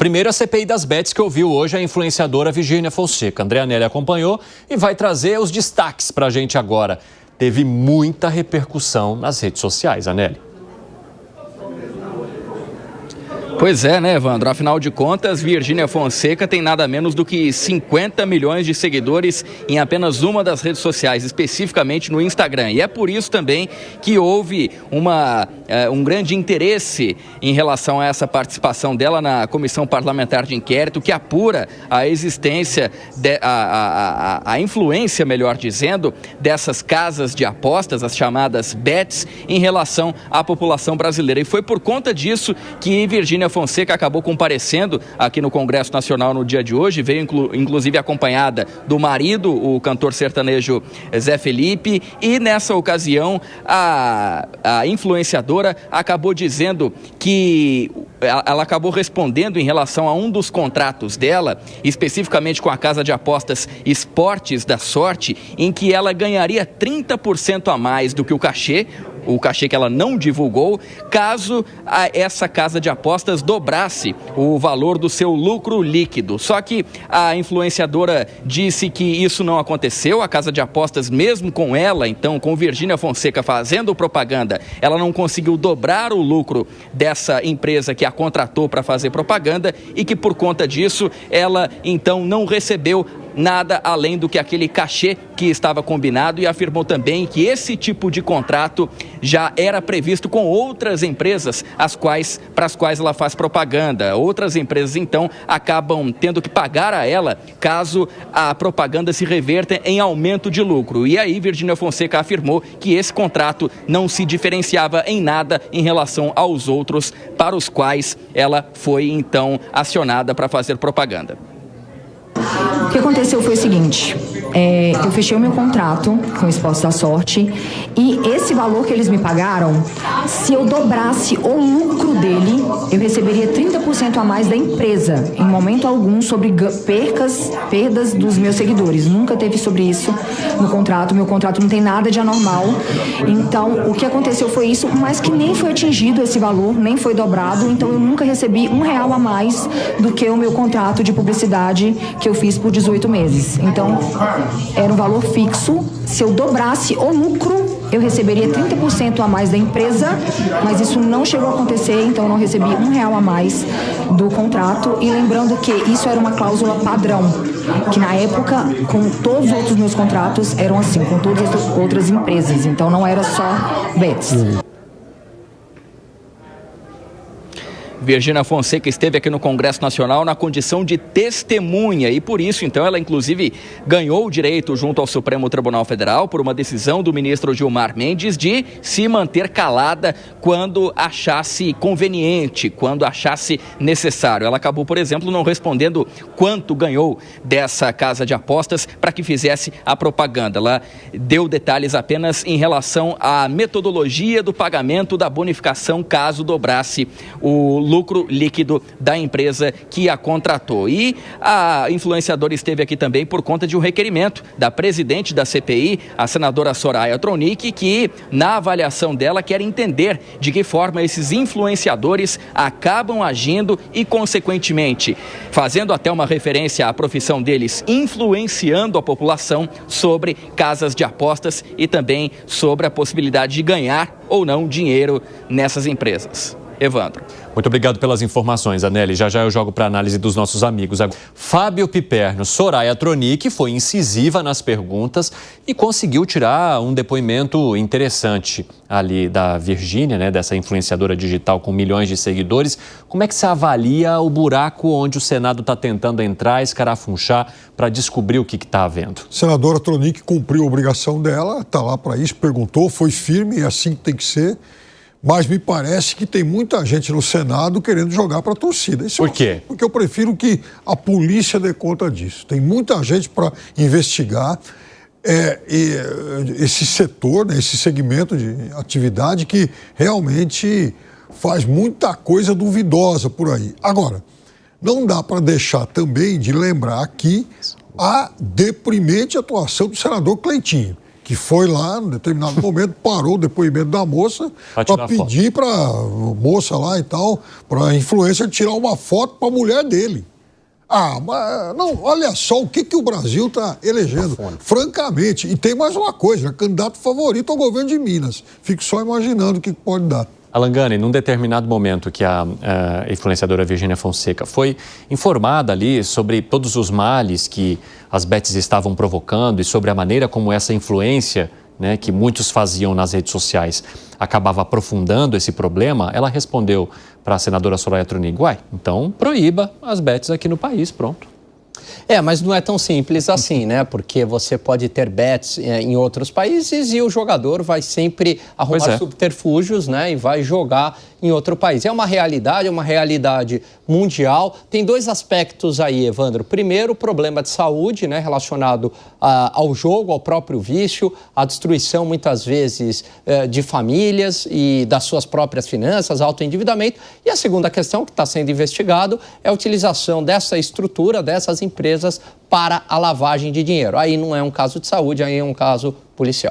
Primeiro, a CPI das Bets, que ouviu hoje a influenciadora Virgínia Fonseca. André Anelli acompanhou e vai trazer os destaques para a gente agora. Teve muita repercussão nas redes sociais, Anelli. Pois é, né, Evandro? Afinal de contas, Virgínia Fonseca tem nada menos do que 50 milhões de seguidores em apenas uma das redes sociais, especificamente no Instagram. E é por isso também que houve um grande interesse em relação a essa participação dela na Comissão Parlamentar de Inquérito, que apura a existência, a influência, melhor dizendo, dessas casas de apostas, as chamadas bets, em relação à população brasileira. E foi por conta disso que Virgínia Fonseca acabou comparecendo aqui no Congresso Nacional no dia de hoje, veio inclusive acompanhada do marido, o cantor sertanejo Zé Felipe, e nessa ocasião a influenciadora acabou dizendo que ela acabou respondendo em relação a um dos contratos dela, especificamente com a casa de apostas Esportes da Sorte, em que ela ganharia 30% a mais do que o cachê que ela não divulgou, caso essa casa de apostas dobrasse o valor do seu lucro líquido. Só que a influenciadora disse que isso não aconteceu, a casa de apostas, mesmo com ela, então, com Virgínia Fonseca fazendo propaganda, ela não conseguiu dobrar o lucro dessa empresa que a contratou para fazer propaganda e que, por conta disso, ela, então, não recebeu nada além do que aquele cachê que estava combinado, e afirmou também que esse tipo de contrato já era previsto com outras empresas para as quais ela faz propaganda. Outras empresas, então, acabam tendo que pagar a ela caso a propaganda se reverta em aumento de lucro. E aí Virgínia Fonseca afirmou que esse contrato não se diferenciava em nada em relação aos outros para os quais ela foi, então, acionada para fazer propaganda. O que aconteceu foi o seguinte, eu fechei o meu contrato com o Esportes da Sorte e esse valor que eles me pagaram, se eu dobrasse o lucro dele, eu receberia 30% a mais da empresa, em momento algum sobre perdas dos meus seguidores. Nunca teve sobre isso no contrato, meu contrato não tem nada de anormal. Então, o que aconteceu foi isso, mas que nem foi atingido esse valor, nem foi dobrado, então eu nunca recebi R$1 a mais do que o meu contrato de publicidade que eu fiz por 18 meses. Então, era um valor fixo. Se eu dobrasse o lucro, eu receberia 30% a mais da empresa, mas isso não chegou a acontecer, então eu não recebi R$1 a mais do contrato. E lembrando que isso era uma cláusula padrão, que na época, com todos os outros meus contratos, eram assim, com todas as outras empresas. Então não era só bets. Virgínia Fonseca esteve aqui no Congresso Nacional na condição de testemunha e por isso, então, ela inclusive ganhou o direito junto ao Supremo Tribunal Federal por uma decisão do ministro Gilmar Mendes de se manter calada quando achasse conveniente, quando achasse necessário. Ela acabou, por exemplo, não respondendo quanto ganhou dessa casa de apostas para que fizesse a propaganda. Ela deu detalhes apenas em relação à metodologia do pagamento da bonificação caso dobrasse o lucro líquido da empresa que a contratou. E a influenciadora esteve aqui também por conta de um requerimento da presidente da CPI, a senadora Soraya Tronic, que na avaliação dela quer entender de que forma esses influenciadores acabam agindo e, consequentemente, fazendo até uma referência à profissão deles, influenciando a população sobre casas de apostas e também sobre a possibilidade de ganhar ou não dinheiro nessas empresas. Evandro. Muito obrigado pelas informações, Anelli. Já eu jogo para análise dos nossos amigos. Fábio Piperno, Soraya Tronic foi incisiva nas perguntas e conseguiu tirar um depoimento interessante ali da Virgínia, né, dessa influenciadora digital com milhões de seguidores. Como é que você avalia o buraco onde o Senado está tentando entrar, escarafunchar, para descobrir o que está havendo? A senadora Tronic cumpriu a obrigação dela, está lá para isso, perguntou, foi firme, é assim que tem que ser. Mas me parece que tem muita gente no Senado querendo jogar para a torcida. Por quê? Porque eu prefiro que a polícia dê conta disso. Tem muita gente para investigar esse setor, né, esse segmento de atividade que realmente faz muita coisa duvidosa por aí. Agora, não dá para deixar também de lembrar aqui a deprimente atuação do senador Cleitinho. que foi lá, em determinado momento, parou o depoimento da moça para pedir para a moça lá e tal, para a influencer tirar uma foto para a mulher dele. Mas não, olha só o que o Brasil está elegendo. Francamente, e tem mais uma coisa, candidato favorito ao governo de Minas. Fico só imaginando o que pode dar. Alan Gani, num determinado momento que a influenciadora Virgínia Fonseca foi informada ali sobre todos os males que as bets estavam provocando e sobre a maneira como essa influência, né, que muitos faziam nas redes sociais, acabava aprofundando esse problema, ela respondeu para a senadora Soraya Tronic: então proíba as bets aqui no país, pronto. Mas não é tão simples assim, né? Porque você pode ter bets em outros países e o jogador vai sempre arrumar subterfúgios, né? E vai jogar em outro país. É uma realidade mundial. Tem dois aspectos aí, Evandro. Primeiro, o problema de saúde, né? Relacionado ao jogo, ao próprio vício, à destruição, muitas vezes, de famílias e das suas próprias finanças, autoendividamento. E a segunda questão, que está sendo investigado, é a utilização dessa estrutura, dessas empresas, para a lavagem de dinheiro. Aí não é um caso de saúde, aí é um caso policial.